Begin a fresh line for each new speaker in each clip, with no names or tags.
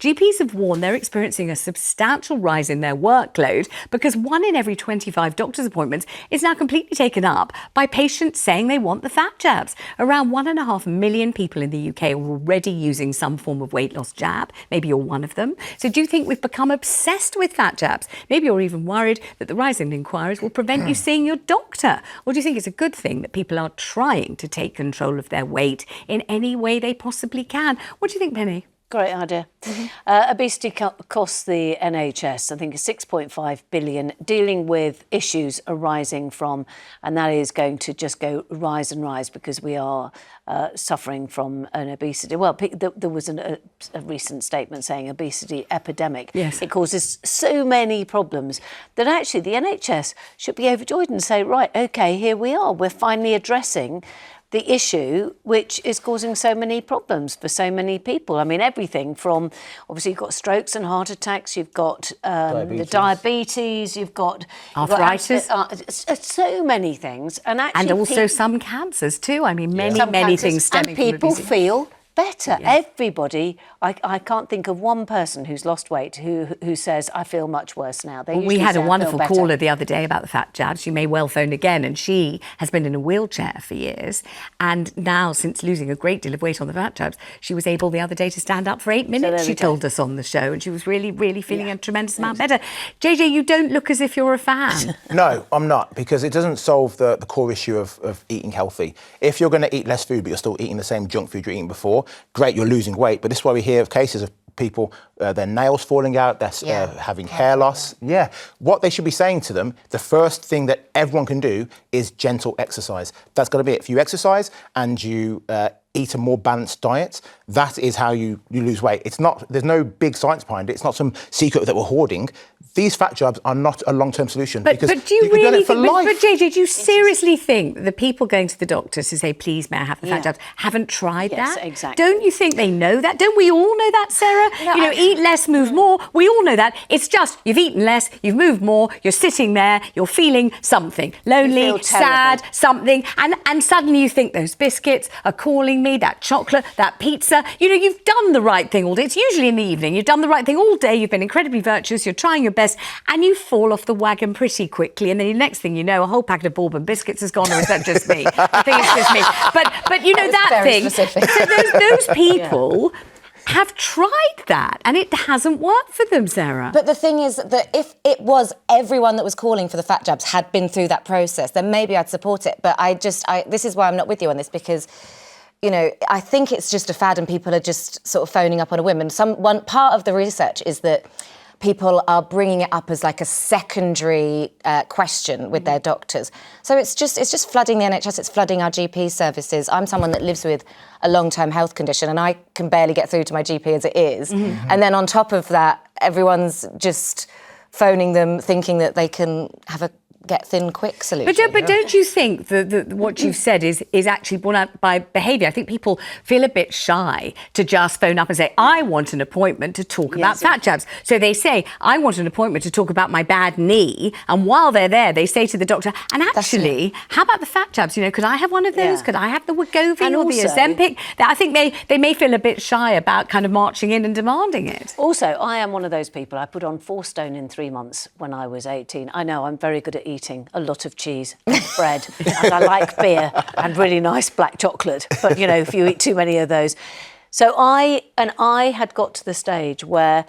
GPs have warned they're experiencing a substantial rise in their workload because 1 in every 25 doctor's appointments is now completely taken up by patients saying they want the fat jabs. Around 1.5 million people in the UK are already using some form of weight loss jab. Maybe you're one of them. So do you think we've become obsessed with fat jabs? Maybe you're even worried that the rise in inquiries will prevent you seeing your doctor. Or do you think it's a good thing that people are trying to take control of their weight in any way they possibly can? What do you think, Penny?
Great idea. Obesity costs the NHS, I think, 6.5 billion, dealing with issues arising from, and that is going to just go rise and rise because we are suffering from an obesity. Well, there was a recent statement saying obesity epidemic.
Yes.
It causes so many problems that actually the NHS should be overjoyed and say, right, OK, here we are. We're finally addressing the issue which is causing so many problems for so many people. I mean, everything from, obviously, you've got strokes and heart attacks, you've got the diabetes, you've got
arthritis,
so many things. And actually,
and also some cancers too. I mean, many things stemming from obesity.
And people feel better. Yes. Everybody, I can't think of one person who's lost weight who says, I feel much worse now.
We had a wonderful caller the other day about the fat jabs. She may well phone again, and she has been in a wheelchair for years. And now, since losing a great deal of weight on the fat jabs, she was able the other day to stand up for 8 minutes, she told us on the show, and she was really, really feeling a tremendous amount better. JJ, you don't look as if you're a fan.
No, I'm not, because it doesn't solve the core issue of eating healthy. If you're going to eat less food, but you're still eating the same junk food you're eating before, great, you're losing weight. But this is why we hear of cases of people, their nails falling out, they're having hair loss. Yeah. What they should be saying to them, the first thing that everyone can do is gentle exercise. That's got to be it. If you exercise and you eat a more balanced diet, that is how you lose weight. It's not, there's no big science behind it. It's not some secret that we're hoarding. These fat jabs are not a long-term solution.
But do you really think, but JJ, do you seriously think the people going to the doctor to say, please, may I have the fat jabs, haven't tried that?
Yes, exactly.
Don't you think they know that? Don't we all know that, Sarah?
No,
eat less, move more. We all know that. It's just, you've eaten less, you've moved more, you're sitting there, you're feeling something. Lonely, sad, something. And suddenly you think those biscuits are calling me, that chocolate, that pizza. You've done the right thing all day. It's usually in the evening. You've done the right thing all day. You've been incredibly virtuous. You're trying your best, and you fall off the wagon pretty quickly. And then the next thing you know, a whole packet of Bourbon biscuits has gone, or is that just me? I think it's just me. But you know that thing.
Specific.
So those people have tried that, and it hasn't worked for them, Sarah.
But the thing is that if it was everyone that was calling for the fat jabs had been through that process, then maybe I'd support it. But this is why I'm not with you on this, because I think it's just a fad and people are just sort of phoning up on a whim. And one part of the research is that people are bringing it up as like a secondary question with their doctors. So it's just flooding the NHS, it's flooding our GP services. I'm someone that lives with a long-term health condition and I can barely get through to my GP as it is. Mm-hmm. And then on top of that, everyone's just phoning them thinking that they can have a get thin quick solution.
But don't you think that what you've said is actually borne out by behaviour? I think people feel a bit shy to just phone up and say, I want an appointment to talk about fat jabs. So they say, I want an appointment to talk about my bad knee. And while they're there, they say to the doctor, and actually, how about the fat jabs? Could I have one of those? Could I have the Wegovy or the Ozempic? I think they may feel a bit shy about kind of marching in and demanding it.
Also, I am one of those people. I put on 4 stone in 3 months when I was 18. I know I'm very good at eating a lot of cheese and bread, and I like beer and really nice black chocolate. But if you eat too many of those, so I had got to the stage where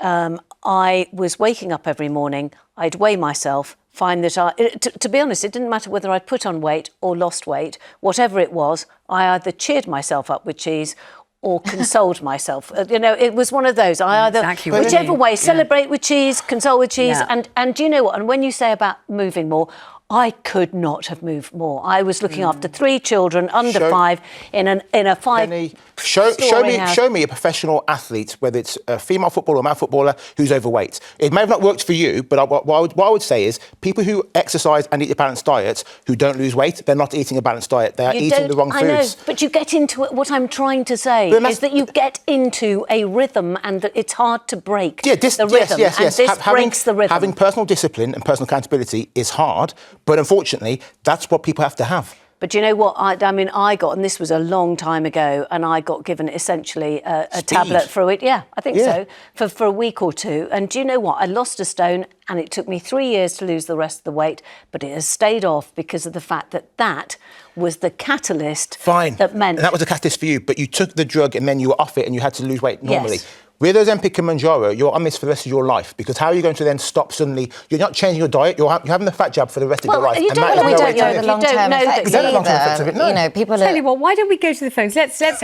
I was waking up every morning. I'd weigh myself, find that to be honest, it didn't matter whether I'd put on weight or lost weight. Whatever it was, I either cheered myself up with cheese or consoled myself. It was one of those. I either, whichever way, celebrate with cheese, console with cheese. Yeah. And do you know what? And when you say about moving more, I could not have moved more. I was looking after 3 children under 5 in a 5.
Penny, show me a professional athlete, whether it's a female footballer or male footballer, who's overweight. It may have not worked for you, but what I would say is people who exercise and eat a balanced diet, who don't lose weight, they're not eating a balanced diet. They are eating the wrong foods.
I know, but you get into it. What I'm trying to say is that you get into a rhythm, and that it's hard to break the rhythm.
Yes.
And this breaks the rhythm.
Having personal discipline and personal accountability is hard. But unfortunately, that's what people have to have.
But you know what? I mean, I got, and this was a long time ago, and I got given essentially a tablet for a week. Yeah, I think so, for a week or two. And do you know what? I lost a stone, and it took me 3 years to lose the rest of the weight, but it has stayed off because of the fact that that was the catalyst.
Fine.
That meant...
And that was the catalyst for you, but you took the drug and then you were off it and you had to lose weight normally.
Yes.
With Ozempic and Mounjaro, you're on this for the rest of your life, because how are you going to then stop suddenly? You're not changing your diet, you're having the fat jab for the rest of your life.
You don't know,
We don't know the
You
long-term
don't know
effects
that-
We don't know the long-term effects of it, no.
You know, people
Tell you what, why don't we go to the phones? Let's and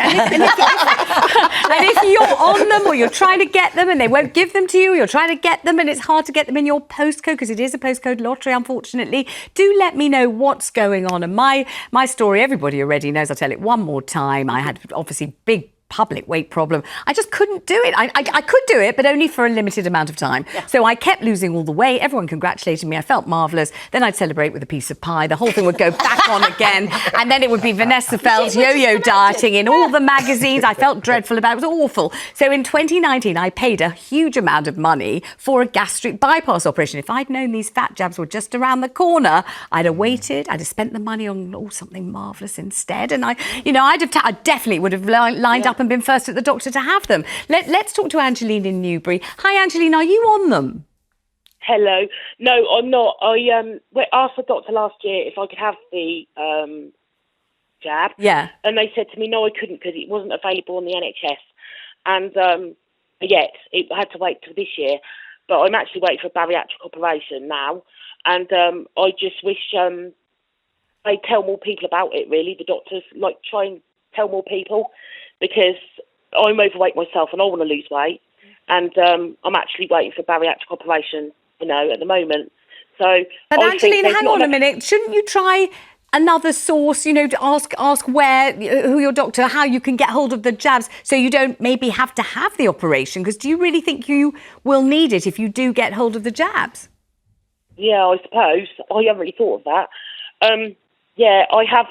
if you're on them or you're trying to get them and they won't give them to you, you're trying to get them and it's hard to get them in your postcode because it is a postcode lottery, unfortunately, do let me know what's going on. And my story, everybody already knows, I'll tell it one more time. I had obviously big public weight problem. I just couldn't do it. I could do it, but only for a limited amount of time. Yeah. So I kept losing all the weight. Everyone congratulated me. I felt marvellous. Then I'd celebrate with a piece of pie. The whole thing would go back on again. And then it would be Vanessa Feltz yo-yo dieting in all the magazines. I felt dreadful about it. It was awful. So in 2019, I paid a huge amount of money for a gastric bypass operation. If I'd known these fat jabs were just around the corner, I'd have waited. I'd have spent the money on something marvellous instead. And I definitely would have lined up and been first at the doctor to have them. Let's talk to Angeline in Newbury. Hi, Angeline, are you on them?
Hello. No, I'm not. I asked the doctor last year if I could have the jab.
Yeah.
And they said to me, no, I couldn't because it wasn't available on the NHS. And yet, I had to wait till this year. But I'm actually waiting for a bariatric operation now. And I just wish they'd tell more people about it, really. The doctors, try and tell more people, because I'm overweight myself and I want to lose weight, and I'm actually waiting for a bariatric operation, at the moment. So,
but Angeline, hang on a minute. Shouldn't you try another source? To ask who your doctor, how you can get hold of the jabs, so you don't maybe have to have the operation. Because do you really think you will need it if you do get hold of the jabs?
Yeah, I suppose. I haven't really thought of that. I have.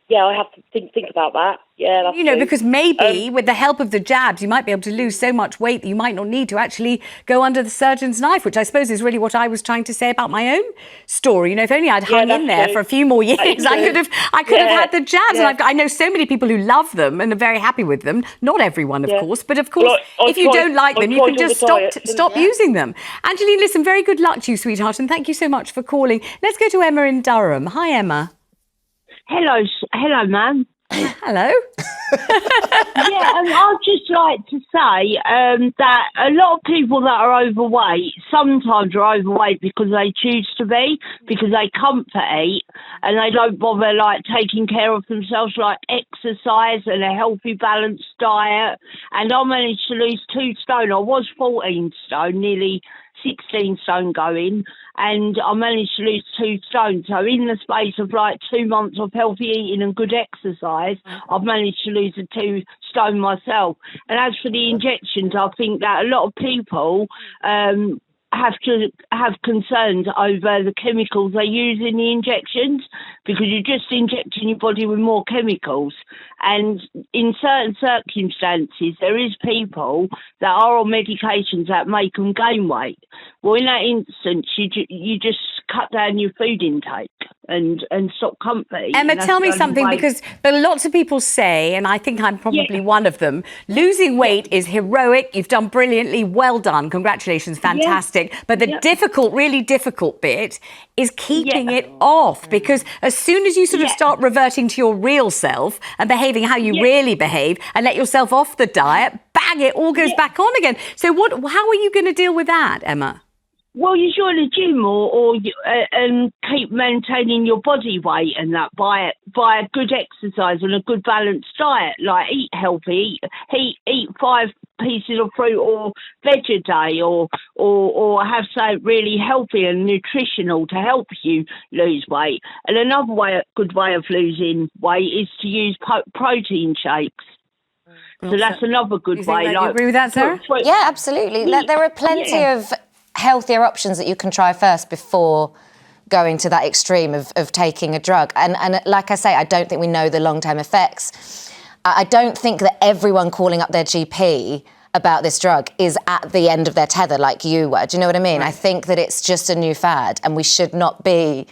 I have to think about that. Yeah, that's true.
Because maybe with the help of the jabs, you might be able to lose so much weight that you might not need to actually go under the surgeon's knife, which I suppose is really what I was trying to say about my own story. If only I'd hung in there for a few more years, I could have had the jabs.
Yeah.
And I know so many people who love them and are very happy with them. Not everyone, of course, but of course, if you don't like them, you can just stop using them. Angeline, listen, very good luck to you, sweetheart, and thank you so much for calling. Let's go to Emma in Durham. Hi, Emma.
Hello, ma'am.
Hello.
I'd just like to say that a lot of people that are overweight sometimes are overweight because they choose to be, because they comfort eat and they don't bother taking care of themselves, like exercise and a healthy balanced diet. And I managed to lose 2 stone. I was 14 stone, nearly 16 stone going, and I managed to lose 2 stone. So in the space of 2 months of healthy eating and good exercise, I've managed to lose 2 stone myself. And as for the injections, I think that a lot of people have to have concerns over the chemicals they use in the injections, because you're just injecting your body with more chemicals. And in certain circumstances, there is people that are on medications that make them gain weight. Well, in that instance, you just cut down your food intake and stop comfort.
Emma, tell me something, because lots of people say, and I think I'm probably one of them, losing weight is heroic. You've done brilliantly. Well done. Congratulations. Fantastic. But the really difficult bit is keeping it off, because as soon as you sort of start reverting to your real self and behaving how you really behave and let yourself off the diet, bang, it all goes back on again. So how are you going to deal with that, Emma?
Well, you join a gym and keep maintaining your body weight and that by a good exercise and a good balanced diet. Like eat healthy, eat 5 pieces of fruit or veg a day, or have something really healthy and nutritional to help you lose weight. And another good way of losing weight is to use protein shakes. So that's another good way.
You agree with that, Sarah?
Yeah, absolutely. There are plenty of healthier options that you can try first before going to that extreme of taking a drug. And like I say, I don't think we know the long-term effects. I don't think that everyone calling up their GP about this drug is at the end of their tether like you were. Do you know what I mean? Right. I think that it's just a new fad and we should not be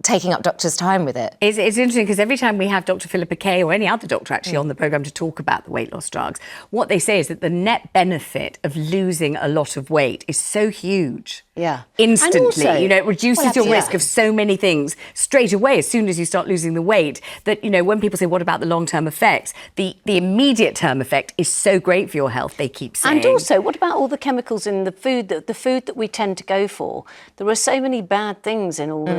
taking up doctors' time with it.
It's interesting because every time we have Dr. Philippa Kay or any other doctor actually on the programme to talk about the weight loss drugs, what they say is that the net benefit of losing a lot of weight is so huge.
Yeah.
Instantly,
And also,
it reduces your risk of so many things straight away as soon as you start losing the weight that, when people say, what about the long-term effects? The immediate term effect is so great for your health, they keep saying.
And also, what about all the chemicals in the food that we tend to go for? There are so many bad things in all the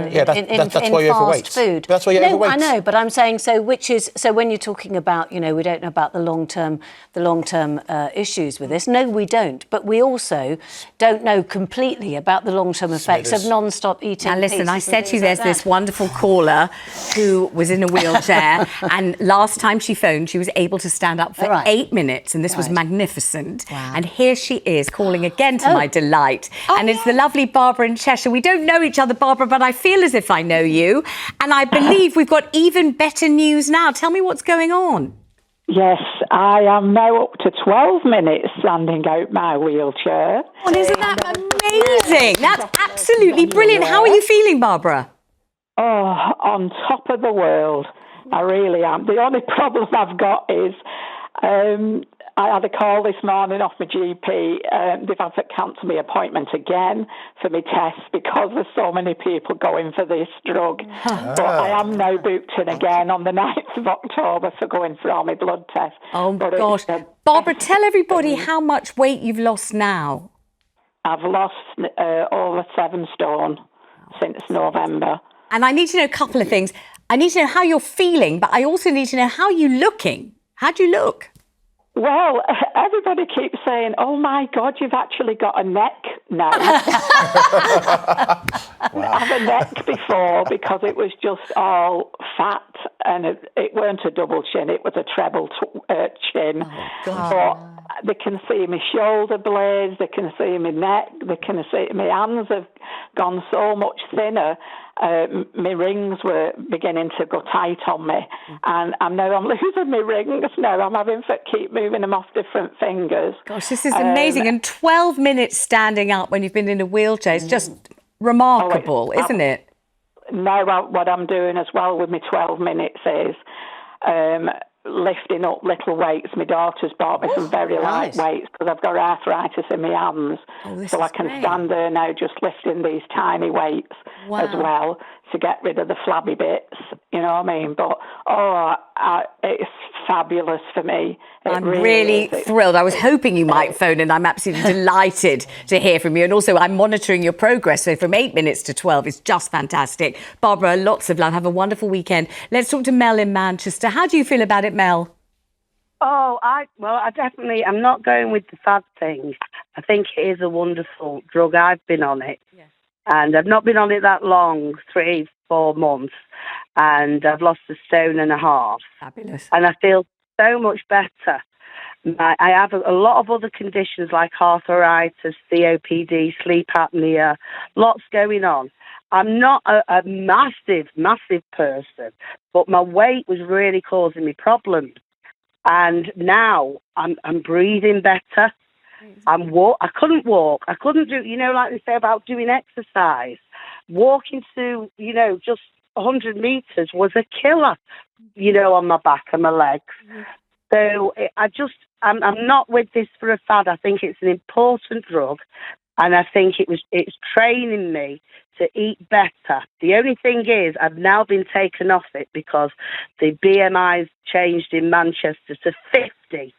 that's why you're
fast
overweight.
food.
That's why you're overweight.
I know, but I'm saying so when you're talking about, we don't know about the long-term issues with this. No, we don't. But we also don't know completely about the long-term effects of non-stop eating.
Now listen, I said to you
there's
this wonderful caller who was in a wheelchair and last time she phoned she was able to stand up for 8 minutes and this was magnificent.
Wow.
And here she is calling again to my delight. And it's the lovely Barbara in Cheshire. We don't know each other, Barbara, but I feel as if I know you. And I believe we've got even better news now. Tell me what's going on.
Yes, I am now up to 12 minutes standing out my wheelchair.
Well, isn't that amazing? That's absolutely brilliant. How are you feeling, Barbara?
Oh, on top of the world. I really am. The only problem I've got is I had a call this morning off my GP. They've had to cancel my appointment again for my tests because there's so many people going for this drug. But I am now booked in again on the 9th of October for going for all my blood tests.
Oh, gosh. Barbara, tell everybody how much weight you've lost now.
I've lost over 7 stone since November.
And I need to know a couple of things. I need to know how you're feeling, but I also need to know how you're looking. How do you look?
Well, everybody keeps saying, oh, my God, you've actually got a neck now. I had a neck before because it was just all fat and it weren't a double chin, it was a treble chin.
Oh, God.
But they can see my shoulder blades, they can see my neck, they can see my hands have gone so much thinner. My rings were beginning to go tight on me, and I'm losing my rings now. I'm having to keep moving them off different fingers.
Gosh, this is amazing. And 12 minutes standing up when you've been in a wheelchair is just remarkable, isn't it?
Now what I'm doing as well with my 12 minutes is lifting up little weights. My daughter's bought me some very light weights because I've got arthritis in my hands. So I can stand there now just lifting these tiny weights as well to get rid of the flabby bits, you know what I mean? But, it's fabulous for me.
I'm really thrilled. I was hoping you might phone and I'm absolutely delighted to hear from you. And also I'm monitoring your progress. So from 8 minutes to 12 is just fantastic. Barbara, lots of love. Have a wonderful weekend. Let's talk to Mel in Manchester. How do you feel about it, Mel?
Oh, I'm not going with the fad thing. I think it is a wonderful drug. I've been on it. Yes. And I've not been on it that long, 3-4 months. And I've lost 1.5 stone.
Fabulous.
And I feel so much better. I have a lot of other conditions like arthritis, COPD, sleep apnea, lots going on. I'm not a massive person, but my weight was really causing me problems. And now I'm breathing better. I couldn't walk. I couldn't do, like they say about doing exercise. Walking to, just 100 metres was a killer, on my back and my legs. So I'm not with this for a fad. I think it's an important drug. And I think it's training me to eat better. The only thing is I've now been taken off it because the BMI's changed in Manchester to 50.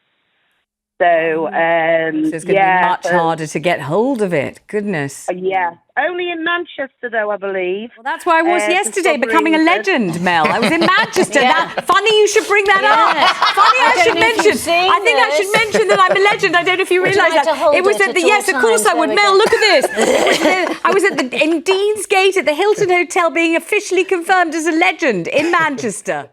So,
it's going to be much harder to get hold of it. Goodness.
Yeah. Only in Manchester, though, I believe.
Well, that's where I was yesterday, becoming a legend, Mel. I was in Manchester. Funny you should bring that up. Funny I should mention. I think I should mention that I'm a legend. I don't know if you realise that. It was at the, yes, of course I would. Mel, look at this. I was in Deansgate at the Hilton Hotel being officially confirmed as a legend in Manchester.